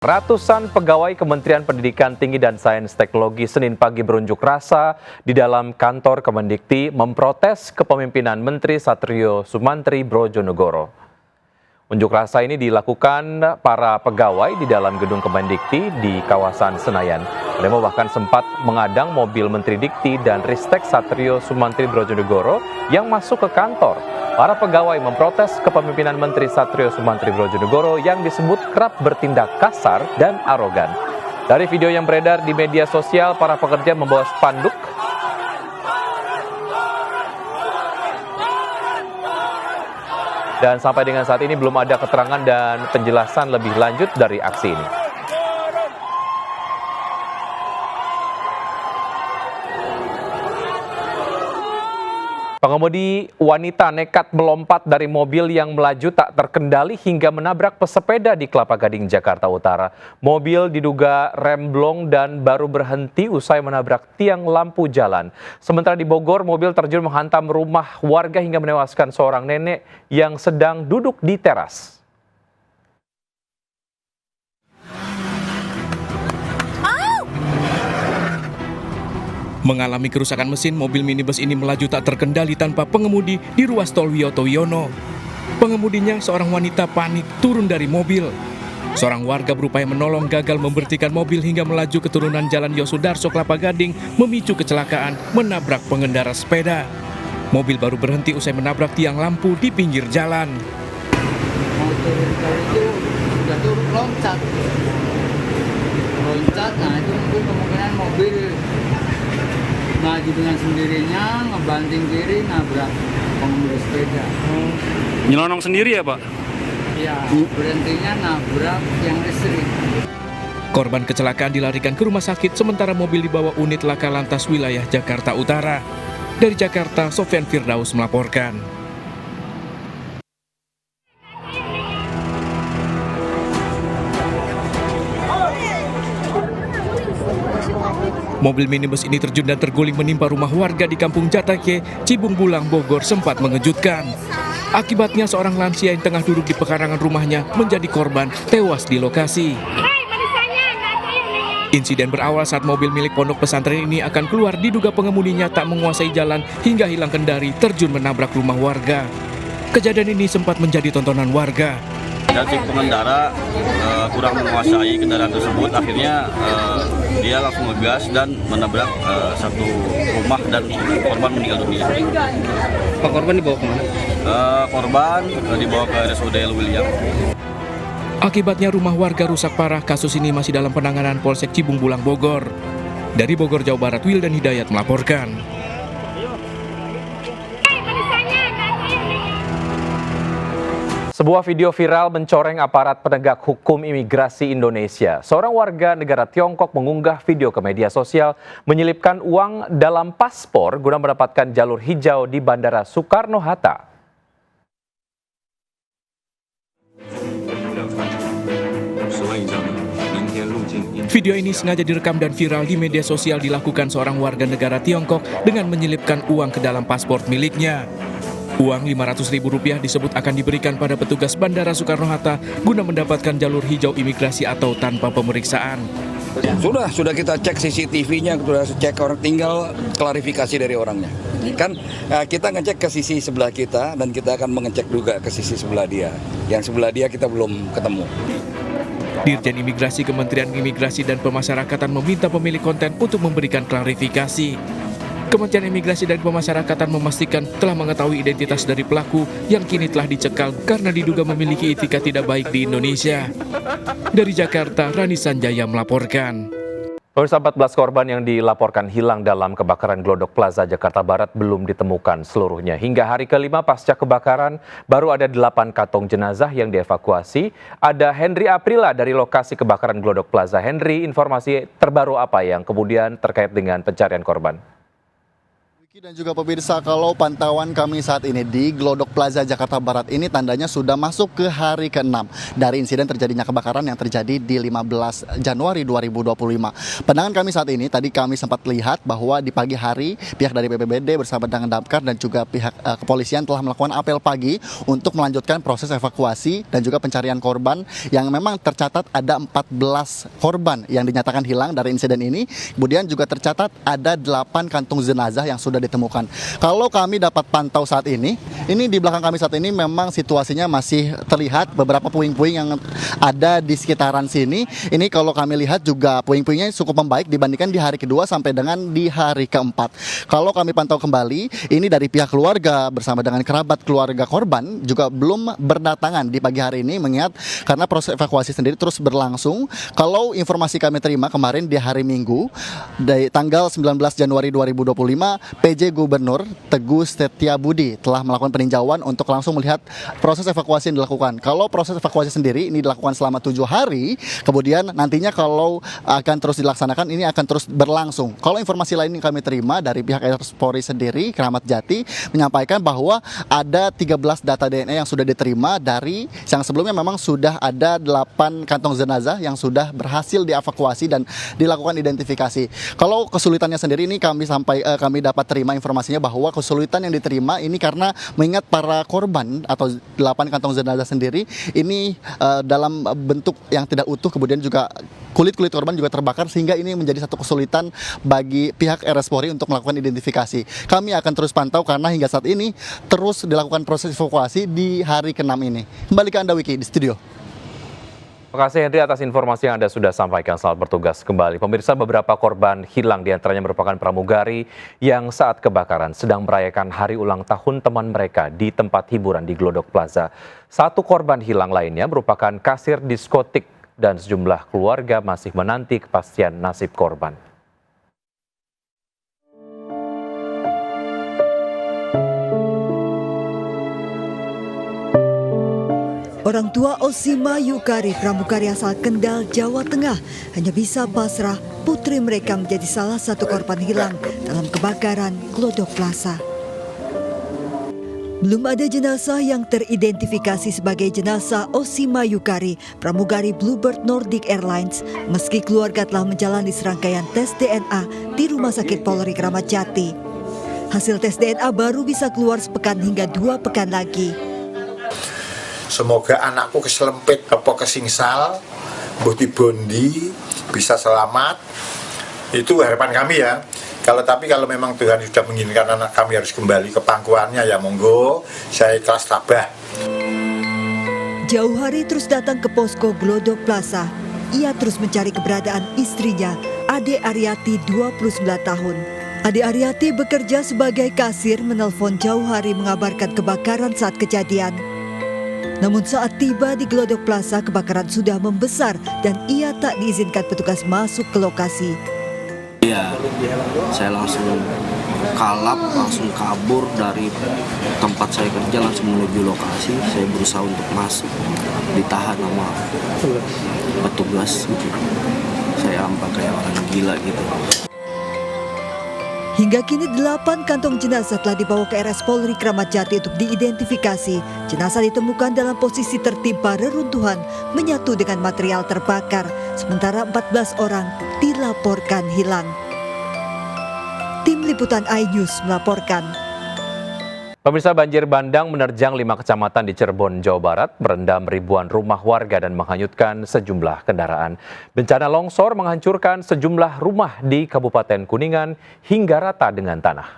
Ratusan pegawai Kementerian Pendidikan Tinggi dan Sains Teknologi Senin pagi berunjuk rasa di dalam kantor Kemendikti memprotes kepemimpinan Menteri Satrio Sumantri Brojonegoro. Unjuk rasa ini dilakukan para pegawai di dalam gedung Kemendikti di kawasan Senayan. Demo bahkan sempat mengadang mobil Menteri Dikti dan Ristek Satrio Sumantri Brojonegoro yang masuk ke kantor. Para pegawai memprotes kepemimpinan Menteri Satrio Sumantri Brojonegoro yang disebut kerap bertindak kasar dan arogan. Dari video yang beredar di media sosial, para pekerja membawa spanduk dan sampai dengan saat ini belum ada keterangan dan penjelasan lebih lanjut dari aksi ini. Pengemudi wanita nekat melompat dari mobil yang melaju tak terkendali hingga menabrak pesepeda di Kelapa Gading, Jakarta Utara. Mobil diduga remblong dan baru berhenti usai menabrak tiang lampu jalan. Sementara di Bogor, mobil terjun menghantam rumah warga hingga menewaskan seorang nenek yang sedang duduk di teras. Mengalami kerusakan mesin, mobil minibus ini melaju tak terkendali tanpa pengemudi di ruas tol Wiyoto Wiono. Pengemudinya, seorang wanita, panik turun dari mobil. Seorang warga berupaya menolong gagal memberhentikan mobil hingga melaju ke turunan Jalan Yosudarso Kelapa Gading, memicu kecelakaan menabrak pengendara sepeda. Mobil baru berhenti usai menabrak tiang lampu di pinggir jalan. Mau turun itu sudah turun loncat, nah itu mungkin kemungkinan mobil maju dengan sendirinya, ngebanting kiri, nabrak pengemudi sepeda. Nyelonong sendiri ya, Pak? Iya, berhentinya nabrak yang listrik. Korban kecelakaan dilarikan ke rumah sakit, sementara mobil dibawa unit laka lantas wilayah Jakarta Utara. Dari Jakarta, Sofyan Firdaus melaporkan. Mobil minibus ini terjun dan terguling menimpa rumah warga di Kampung Jatake, Cibung Bulang, Bogor sempat mengejutkan. Akibatnya seorang lansia yang tengah duduk di pekarangan rumahnya menjadi korban tewas di lokasi. Insiden berawal saat mobil milik pondok pesantren ini akan keluar, diduga pengemudinya tak menguasai jalan hingga hilang kendali terjun menabrak rumah warga. Kejadian ini sempat menjadi tontonan warga. Dan si pengendara kurang menguasai kendaraan tersebut, akhirnya dia langsung ngegas dan menabrak satu rumah dan korban meninggal dunia. Pak, korban dibawa kemana? Korban dibawa ke RSUD William. Akibatnya rumah warga rusak parah. Kasus ini masih dalam penanganan Polsek Cibung Bulang, Bogor. Dari Bogor, Jawa Barat, Wildan Hidayat melaporkan. Sebuah video viral mencoreng aparat penegak hukum imigrasi Indonesia. Seorang warga negara Tiongkok mengunggah video ke media sosial menyelipkan uang dalam paspor guna mendapatkan jalur hijau di Bandara Soekarno-Hatta. Video ini sengaja direkam dan viral di media sosial, dilakukan seorang warga negara Tiongkok dengan menyelipkan uang ke dalam paspor miliknya. Uang Rp500.000 disebut akan diberikan pada petugas Bandara Soekarno-Hatta guna mendapatkan jalur hijau imigrasi atau tanpa pemeriksaan. Sudah kita cek CCTV-nya, sudah cek orang, tinggal klarifikasi dari orangnya. Kan kita ngecek ke sisi sebelah kita dan kita akan mengecek juga ke sisi sebelah dia. Yang sebelah dia kita belum ketemu. Dirjen Imigrasi Kementerian Imigrasi dan Pemasyarakatan meminta pemilik konten untuk memberikan klarifikasi. Kementerian Imigrasi dan Pemasyarakatan memastikan telah mengetahui identitas dari pelaku yang kini telah dicekal karena diduga memiliki etika tidak baik di Indonesia. Dari Jakarta, Rani Sanjaya melaporkan. Pemirsa, 14 korban yang dilaporkan hilang dalam kebakaran Glodok Plaza Jakarta Barat belum ditemukan seluruhnya. Hingga hari kelima pasca kebakaran, baru ada 8 kantong jenazah yang dievakuasi. Ada Henry Aprila dari lokasi kebakaran Glodok Plaza. Henry, informasi terbaru apa yang kemudian terkait dengan pencarian korban? Dan juga pemirsa, kalau pantauan kami saat ini di Glodok Plaza Jakarta Barat ini tandanya sudah masuk ke hari ke-6 dari insiden terjadinya kebakaran yang terjadi di 15 Januari 2025. Pandangan kami saat ini, tadi kami sempat lihat bahwa di pagi hari pihak dari BPBD bersama dengan Damkar dan juga pihak kepolisian telah melakukan apel pagi untuk melanjutkan proses evakuasi dan juga pencarian korban yang memang tercatat ada 14 korban yang dinyatakan hilang dari insiden ini. Kemudian juga tercatat ada 8 kantung jenazah yang sudah ditemukan. Kalau kami dapat pantau saat ini di belakang kami saat ini memang situasinya masih terlihat beberapa puing-puing yang ada di sekitaran sini. Ini kalau kami lihat juga puing-puingnya cukup membaik dibandingkan di hari kedua sampai dengan di hari keempat. Kalau kami pantau kembali, ini dari pihak keluarga bersama dengan kerabat keluarga korban juga belum berdatangan di pagi hari ini, mengingat karena proses evakuasi sendiri terus berlangsung. Kalau informasi kami terima kemarin di hari Minggu, dari tanggal 19 Januari 2025, PJ Gubernur Teguh Setiabudi telah melakukan peninjauan untuk langsung melihat proses evakuasi yang dilakukan. Kalau proses evakuasi sendiri ini dilakukan selama 7 hari, kemudian nantinya kalau akan terus dilaksanakan ini akan terus berlangsung. Kalau informasi lain yang kami terima dari pihak RS Polri sendiri, Kramat Jati, menyampaikan bahwa ada 13 data DNA yang sudah diterima dari yang sebelumnya memang sudah ada 8 kantong jenazah yang sudah berhasil dievakuasi dan dilakukan identifikasi. Kalau kesulitannya sendiri ini kami dapat terima informasinya bahwa kesulitan yang diterima ini karena mengingat para korban atau 8 kantong jenazah sendiri ini dalam bentuk yang tidak utuh, kemudian juga kulit korban juga terbakar, sehingga ini menjadi satu kesulitan bagi pihak RS Polri untuk melakukan identifikasi. Kami akan terus pantau karena hingga saat ini terus dilakukan proses evakuasi di hari ke-6 ini. Kembali ke Anda Wiki di studio. Terima kasih Henry atas informasi yang Anda sudah sampaikan. Selamat bertugas kembali. Pemirsa, beberapa korban hilang diantaranya merupakan pramugari yang saat kebakaran sedang merayakan hari ulang tahun teman mereka di tempat hiburan di Glodok Plaza. Satu korban hilang lainnya merupakan kasir diskotik dan sejumlah keluarga masih menanti kepastian nasib korban. Orang tua Osima Yukari, pramugari asal Kendal, Jawa Tengah, hanya bisa pasrah putri mereka menjadi salah satu korban hilang dalam kebakaran Glodok Plaza. Belum ada jenazah yang teridentifikasi sebagai jenazah Osima Yukari, pramugari Bluebird Nordic Airlines, meski keluarga telah menjalani serangkaian tes DNA di Rumah Sakit Polri Kramat Jati. Hasil tes DNA baru bisa keluar sepekan hingga 2 pekan lagi. Semoga anakku keselempit apa kesingsal, bukti bondi, bisa selamat. Itu harapan kami ya. Tapi kalau memang Tuhan sudah menginginkan anak kami harus kembali ke pangkuannya, ya monggo, saya ikhlas tabah. Jauh hari terus datang ke posko Glodok Plaza. Ia terus mencari keberadaan istrinya, Ade Aryati, 29 tahun. Ade Aryati bekerja sebagai kasir, menelpon jauh hari mengabarkan kebakaran saat kejadian. Namun saat tiba di Glodok Plaza, kebakaran sudah membesar dan ia tak diizinkan petugas masuk ke lokasi. Iya, saya langsung kalap, langsung kabur dari tempat saya kerja, langsung menuju lokasi. Saya berusaha untuk masuk, ditahan sama petugas gitu. Saya nampak kayak orang gila gitu. Hingga kini 8 kantong jenazah telah dibawa ke RS Polri Kramat Jati untuk diidentifikasi. Jenazah ditemukan dalam posisi tertimpa reruntuhan menyatu dengan material terbakar, sementara 14 orang dilaporkan hilang. Tim Liputan iNews melaporkan. Pemirsa, banjir bandang menerjang 5 kecamatan di Cirebon, Jawa Barat, merendam ribuan rumah warga dan menghanyutkan sejumlah kendaraan. Bencana longsor menghancurkan sejumlah rumah di Kabupaten Kuningan hingga rata dengan tanah.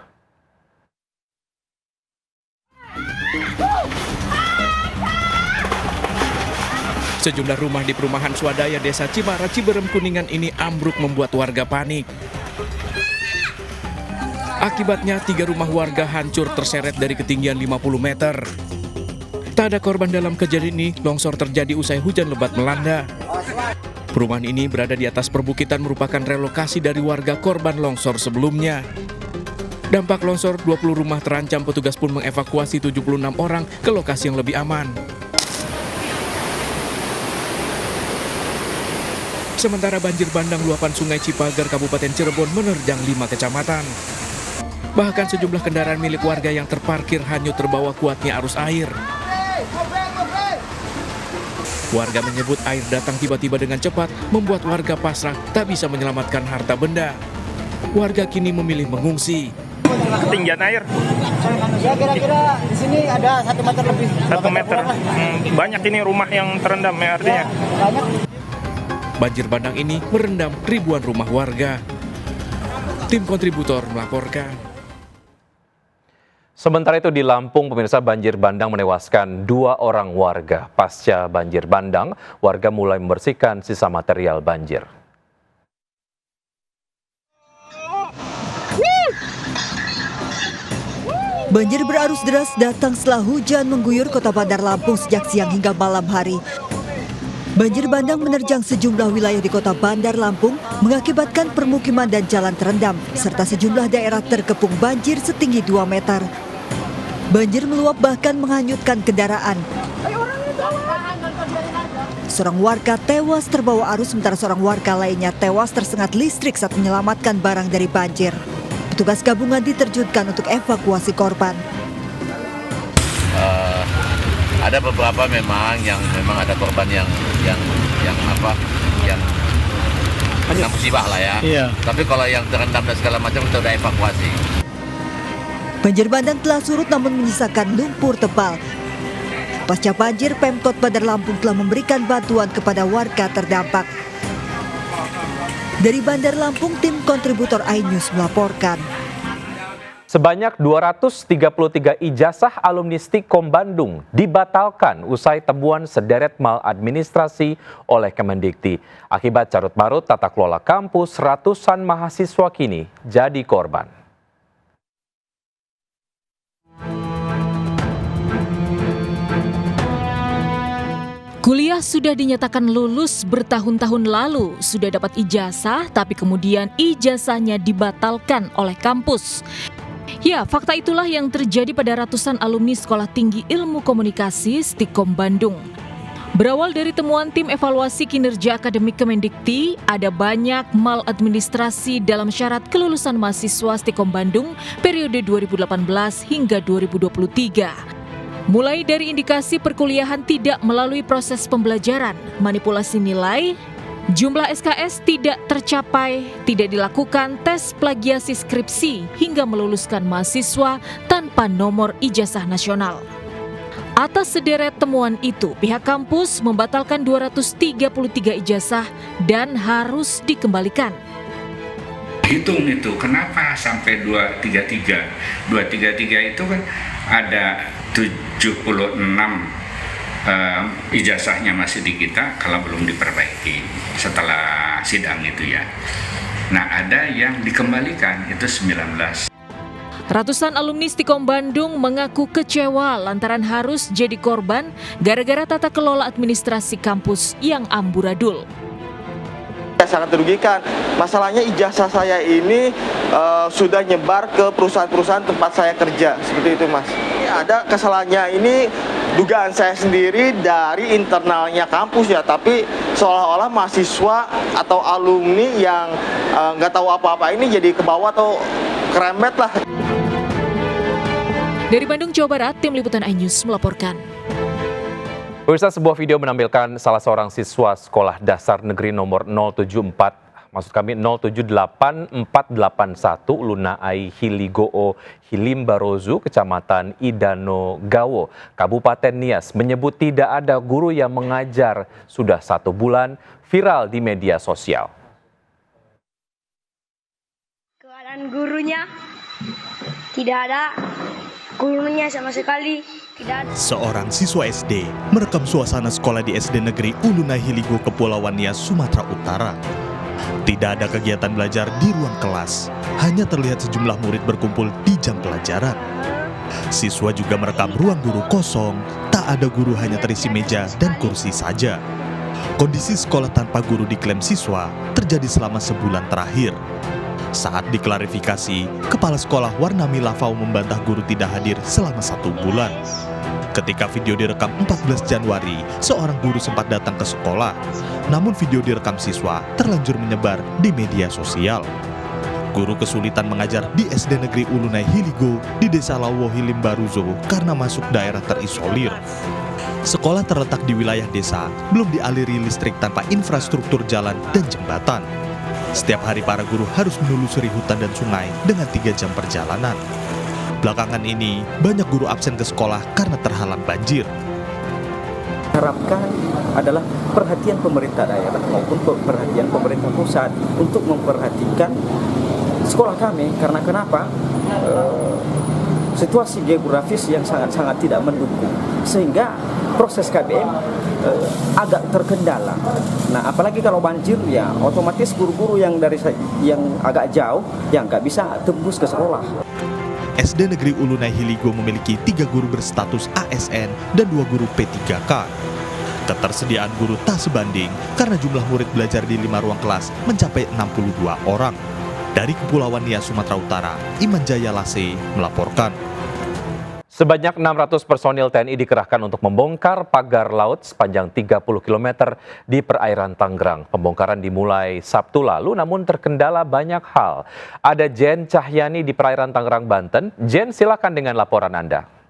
Sejumlah rumah di perumahan swadaya Desa Cimara, Ciberem, Kuningan ini ambruk membuat warga panik. Akibatnya 3 rumah warga hancur terseret dari ketinggian 50 meter. Tak ada korban dalam kejadian ini. Longsor terjadi usai hujan lebat melanda. Perumahan ini berada di atas perbukitan, merupakan relokasi dari warga korban longsor sebelumnya. Dampak longsor, 20 rumah terancam, petugas pun mengevakuasi 76 orang ke lokasi yang lebih aman. Sementara banjir bandang luapan Sungai Cipagar, Kabupaten Cirebon menerjang 5 kecamatan. Bahkan sejumlah kendaraan milik warga yang terparkir hanyut terbawa kuatnya arus air. Warga menyebut air datang tiba-tiba dengan cepat, membuat warga pasrah tak bisa menyelamatkan harta benda. Warga kini memilih mengungsi. Ketinggian air Ya kira-kira di sini ada 1 meter lebih. 1 meter. Banyak ini rumah yang terendam ya artinya. Banyak. Banjir bandang ini merendam ribuan rumah warga. Tim kontributor melaporkan. Sementara itu di Lampung, pemirsa, banjir bandang menewaskan 2 orang warga. Pasca banjir bandang, warga mulai membersihkan sisa material banjir. Banjir berarus deras datang setelah hujan mengguyur kota Bandar Lampung sejak siang hingga malam hari. Banjir bandang menerjang sejumlah wilayah di kota Bandar Lampung, mengakibatkan permukiman dan jalan terendam, serta sejumlah daerah terkepung banjir setinggi 2 meter. Banjir meluap bahkan menghanyutkan kendaraan. Seorang warga tewas terbawa arus, sementara seorang warga lainnya tewas tersengat listrik saat menyelamatkan barang dari banjir. Petugas gabungan diterjunkan untuk evakuasi korban. Ada beberapa memang ada korban yang kena musibah lah ya. Iya. Tapi kalau yang terendam dan segala macam kita udah evakuasi. Banjir bandang telah surut namun menyisakan lumpur tebal. Pasca banjir, Pemkot Bandar Lampung telah memberikan bantuan kepada warga terdampak. Dari Bandar Lampung, tim kontributor iNews melaporkan. Sebanyak 233 ijazah alumni Stikom Bandung dibatalkan usai temuan sederet maladministrasi oleh Kemendikti. Akibat carut-marut tata kelola kampus, ratusan mahasiswa kini jadi korban. Kuliah sudah dinyatakan lulus bertahun-tahun lalu, sudah dapat ijazah, tapi kemudian ijazahnya dibatalkan oleh kampus. Ya, fakta itulah yang terjadi pada ratusan alumni Sekolah Tinggi Ilmu Komunikasi Stikom Bandung. Berawal dari temuan tim evaluasi kinerja akademik Kemendikti, ada banyak maladministrasi dalam syarat kelulusan mahasiswa Stikom Bandung periode 2018 hingga 2023. Mulai dari indikasi perkuliahan tidak melalui proses pembelajaran, manipulasi nilai, jumlah SKS tidak tercapai, tidak dilakukan tes plagiasi skripsi, hingga meluluskan mahasiswa tanpa nomor ijazah nasional. Atas sederet temuan itu, pihak kampus membatalkan 233 ijazah dan harus dikembalikan. Hitung itu, kenapa sampai 233? 233 itu kan ada 76 ijazahnya masih di kita kalau belum diperbaiki setelah sidang itu ya. Nah, ada yang dikembalikan itu 19. Ratusan alumni Stikom Bandung mengaku kecewa lantaran harus jadi korban gara-gara tata kelola administrasi kampus yang amburadul. Sangat merugikan. Masalahnya ijazah saya ini sudah nyebar ke perusahaan-perusahaan tempat saya kerja, seperti itu, Mas. Ada kesalahannya ini dugaan saya sendiri dari internalnya kampus ya, tapi seolah-olah mahasiswa atau alumni yang nggak tahu apa-apa ini jadi ke bawah atau kerembet lah. Dari Bandung, Jawa Barat, Tim Liputan iNews melaporkan. Pemirsa, sebuah video menampilkan salah seorang siswa sekolah dasar negeri nomor 078481 Luna Ai Hiligoo Hilimbarozu, Kecamatan Idano Gawo, Kabupaten Nias, menyebut tidak ada guru yang mengajar sudah 1 bulan, viral di media sosial. Keadaan gurunya tidak ada, gurunya sama sekali tidak ada. Seorang siswa SD merekam suasana sekolah di SD Negeri Uluna Hiligo, Kepulauan Nias, Sumatera Utara. Tidak ada kegiatan belajar di ruang kelas, hanya terlihat sejumlah murid berkumpul di jam pelajaran. Siswa juga merekam ruang guru kosong, tak ada guru, hanya terisi meja dan kursi saja. Kondisi sekolah tanpa guru diklaim siswa terjadi selama sebulan terakhir. Saat diklarifikasi, Kepala Sekolah Warnami Lafau membantah guru tidak hadir selama 1 bulan. Ketika video direkam 14 Januari, seorang guru sempat datang ke sekolah. Namun video direkam siswa terlanjur menyebar di media sosial. Guru kesulitan mengajar di SD Negeri Ulunai Hiligo di Desa Lawohilim Baruzo karena masuk daerah terisolir. Sekolah terletak di wilayah desa, belum dialiri listrik tanpa infrastruktur jalan dan jembatan. Setiap hari para guru harus menelusuri hutan dan sungai dengan 3 jam perjalanan. Belakangan ini, banyak guru absen ke sekolah karena terhalang banjir. Harapkan adalah perhatian pemerintah daerah maupun perhatian pemerintah pusat untuk memperhatikan sekolah kami, karena kenapa? Situasi geografis yang sangat-sangat tidak mendukung, sehingga proses KBM agak terkendala. Nah, apalagi kalau banjir, ya otomatis guru-guru yang agak jauh yang nggak bisa tembus ke sekolah. SD Negeri Ulunai Hiligo memiliki 3 guru berstatus ASN dan 2 guru P3K. Ketersediaan guru tak sebanding karena jumlah murid belajar di 5 ruang kelas mencapai 62 orang. Dari Kepulauan Nias, Sumatera Utara, Iman Jaya Lase melaporkan. Sebanyak 600 personil TNI dikerahkan untuk membongkar pagar laut sepanjang 30 km di perairan Tangerang. Pembongkaran dimulai Sabtu lalu namun terkendala banyak hal. Ada Jen Cahyani di perairan Tangerang, Banten. Jen, silakan dengan laporan Anda.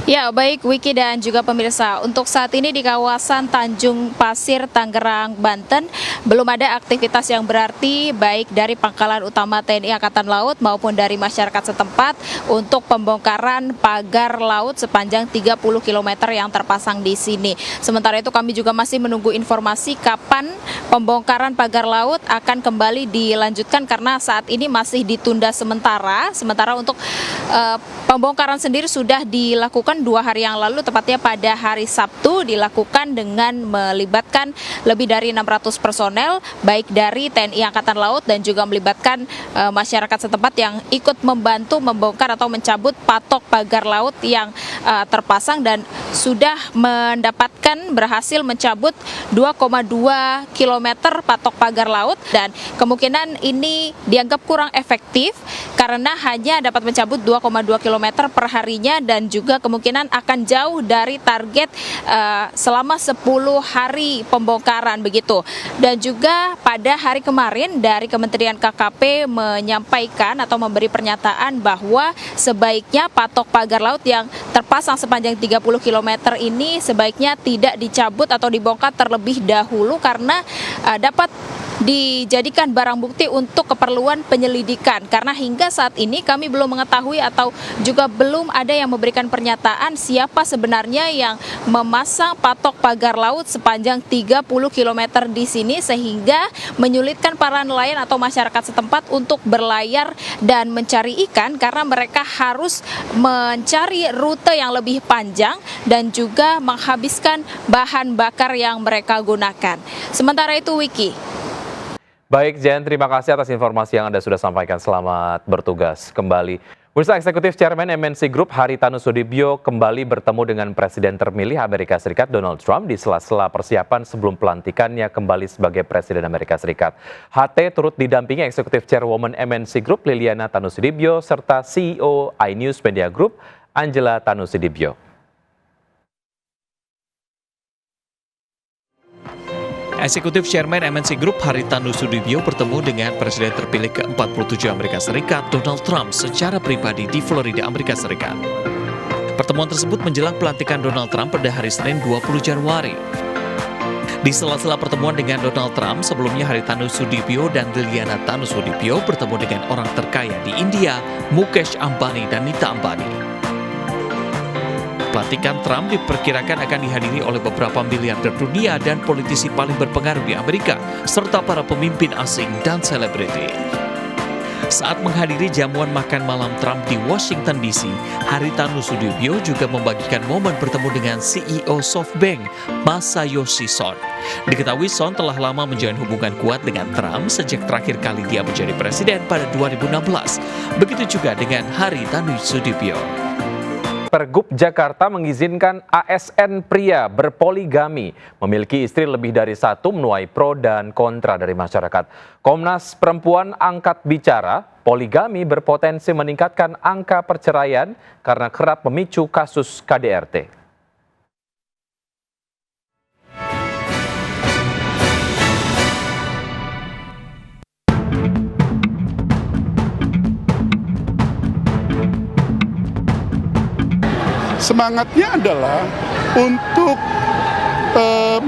Ya, baik Wiki dan juga pemirsa, untuk saat ini di kawasan Tanjung Pasir, Tangerang, Banten, belum ada aktivitas yang berarti baik dari Pangkalan Utama TNI Angkatan Laut maupun dari masyarakat setempat untuk pembongkaran pagar laut sepanjang 30 km yang terpasang di sini. Sementara itu kami juga masih menunggu informasi kapan pembongkaran pagar laut akan kembali dilanjutkan karena saat ini masih ditunda sementara. Sementara untuk pembongkaran sendiri sudah dilakukan 2 hari yang lalu, tepatnya pada hari Sabtu, dilakukan dengan melibatkan lebih dari 600 personel, baik dari TNI Angkatan Laut dan juga melibatkan masyarakat setempat yang ikut membantu membongkar atau mencabut patok pagar laut yang terpasang dan sudah berhasil mencabut 2,2 km patok pagar laut, dan kemungkinan ini dianggap kurang efektif karena hanya dapat mencabut 2,2 km per harinya dan juga kemungkinan akan jauh dari target selama 10 hari pembongkaran begitu. Dan juga pada hari kemarin dari Kementerian KKP menyampaikan atau memberi pernyataan bahwa sebaiknya patok pagar laut yang terpasang sepanjang 30 km ini sebaiknya tidak dicabut atau dibongkar terlebih dahulu karena dapat dijadikan barang bukti untuk keperluan penyelidikan, karena hingga saat ini kami belum mengetahui atau juga belum ada yang memberikan pernyataan siapa sebenarnya yang memasang patok pagar laut sepanjang 30 km di sini sehingga menyulitkan para nelayan atau masyarakat setempat untuk berlayar dan mencari ikan karena mereka harus mencari rute yang lebih panjang dan juga menghabiskan bahan bakar yang mereka gunakan. Sementara itu, Wiki. Baik, Jen, terima kasih atas informasi yang Anda sudah sampaikan. Selamat bertugas kembali. Bursa Eksekutif Chairman MNC Group Haritanu Sudibyo kembali bertemu dengan Presiden terpilih Amerika Serikat Donald Trump di sela-sela persiapan sebelum pelantikannya kembali sebagai Presiden Amerika Serikat. HT turut didampingi Eksekutif Chairwoman MNC Group Liliana Tanu Sudibyo serta CEO iNews Media Group Angela Tanu Sudibyo. Eksekutif Chairman MNC Group Haritanu Sudibyo bertemu dengan Presiden terpilih ke-47 Amerika Serikat Donald Trump secara pribadi di Florida, Amerika Serikat. Pertemuan tersebut menjelang pelantikan Donald Trump pada hari Senin 20 Januari. Di sela-sela pertemuan dengan Donald Trump, sebelumnya Haritanu Sudibyo dan Liliana Tanu Sudibyo bertemu dengan orang terkaya di India, Mukesh Ambani dan Nita Ambani. Pelantikan Trump diperkirakan akan dihadiri oleh beberapa miliarder dunia dan politisi paling berpengaruh di Amerika, serta para pemimpin asing dan selebriti. Saat menghadiri jamuan makan malam Trump di Washington DC, Haritanu Sudibyo juga membagikan momen bertemu dengan CEO SoftBank, Masayoshi Son. Diketahui Son telah lama menjalin hubungan kuat dengan Trump sejak terakhir kali dia menjadi presiden pada 2016. Begitu juga dengan Haritanu Sudibyo. Pergub Jakarta mengizinkan ASN pria berpoligami. Memiliki istri lebih dari satu menuai pro dan kontra dari masyarakat. Komnas Perempuan angkat bicara, poligami berpotensi meningkatkan angka perceraian karena kerap memicu kasus KDRT. semangatnya adalah untuk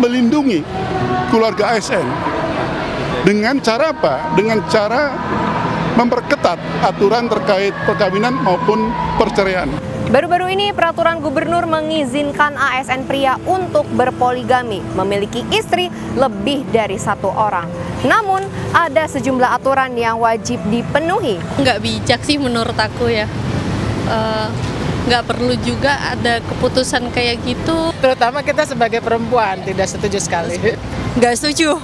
melindungi keluarga ASN. Dengan cara apa? Dengan cara memperketat aturan terkait perkawinan maupun perceraian. Baru-baru ini peraturan gubernur mengizinkan ASN pria untuk berpoligami, memiliki istri lebih dari 1 orang. Namun ada sejumlah aturan yang wajib dipenuhi. Nggak bijak sih menurut aku ya. Nggak perlu juga ada keputusan kayak gitu. Terutama kita sebagai perempuan tidak setuju sekali. Nggak setuju.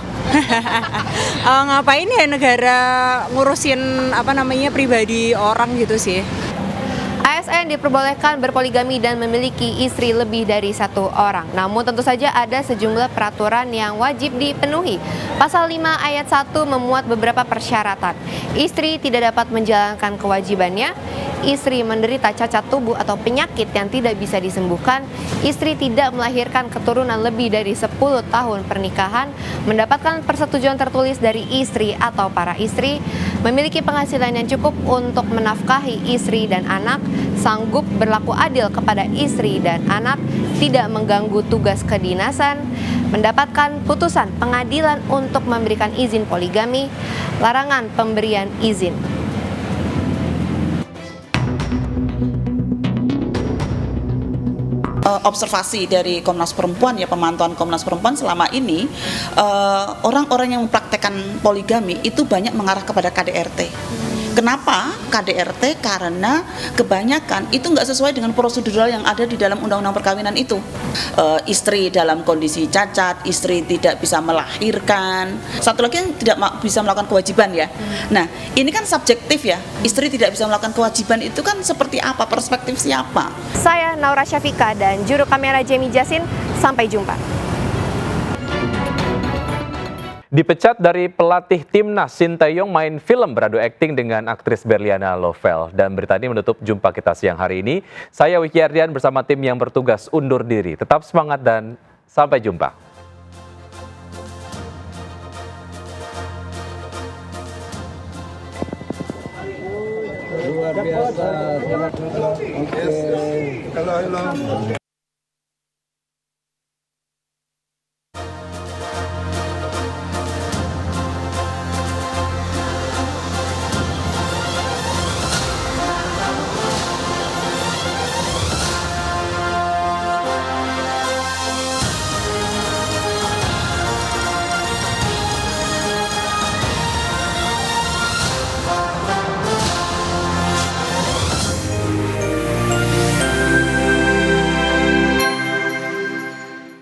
Ngapain ya negara ngurusin pribadi orang gitu sih. ASN diperbolehkan berpoligami dan memiliki istri lebih dari 1 orang. Namun tentu saja ada sejumlah peraturan yang wajib dipenuhi. Pasal 5 ayat 1 memuat beberapa persyaratan. Istri tidak dapat menjalankan kewajibannya, istri menderita cacat tubuh atau penyakit yang tidak bisa disembuhkan, istri tidak melahirkan keturunan lebih dari 10 tahun pernikahan, mendapatkan persetujuan tertulis dari istri atau para istri, memiliki penghasilan yang cukup untuk menafkahi istri dan anak, sanggup berlaku adil kepada istri dan anak, tidak mengganggu tugas kedinasan, mendapatkan putusan pengadilan untuk memberikan izin poligami, larangan pemberian izin. Observasi dari Komnas Perempuan, ya pemantauan Komnas Perempuan selama ini, orang-orang yang mempraktekkan poligami itu banyak mengarah kepada KDRT. Kenapa KDRT? Karena kebanyakan itu nggak sesuai dengan prosedural yang ada di dalam undang-undang perkawinan itu. Istri dalam kondisi cacat, istri tidak bisa melahirkan, satu lagi yang tidak bisa melakukan kewajiban ya. Nah ini kan subjektif ya, istri tidak bisa melakukan kewajiban itu kan seperti apa, perspektif siapa? Saya Naura Syafika dan juru kamera Jamie Jasin, sampai jumpa. Dipecat dari pelatih timnas, Sinteyong main film beradu akting dengan aktris Berliana Lovel. Dan berita ini menutup jumpa kita siang hari ini. Saya Wiki Ardian bersama tim yang bertugas undur diri. Tetap semangat dan sampai jumpa. Luar biasa. Oke. Halo.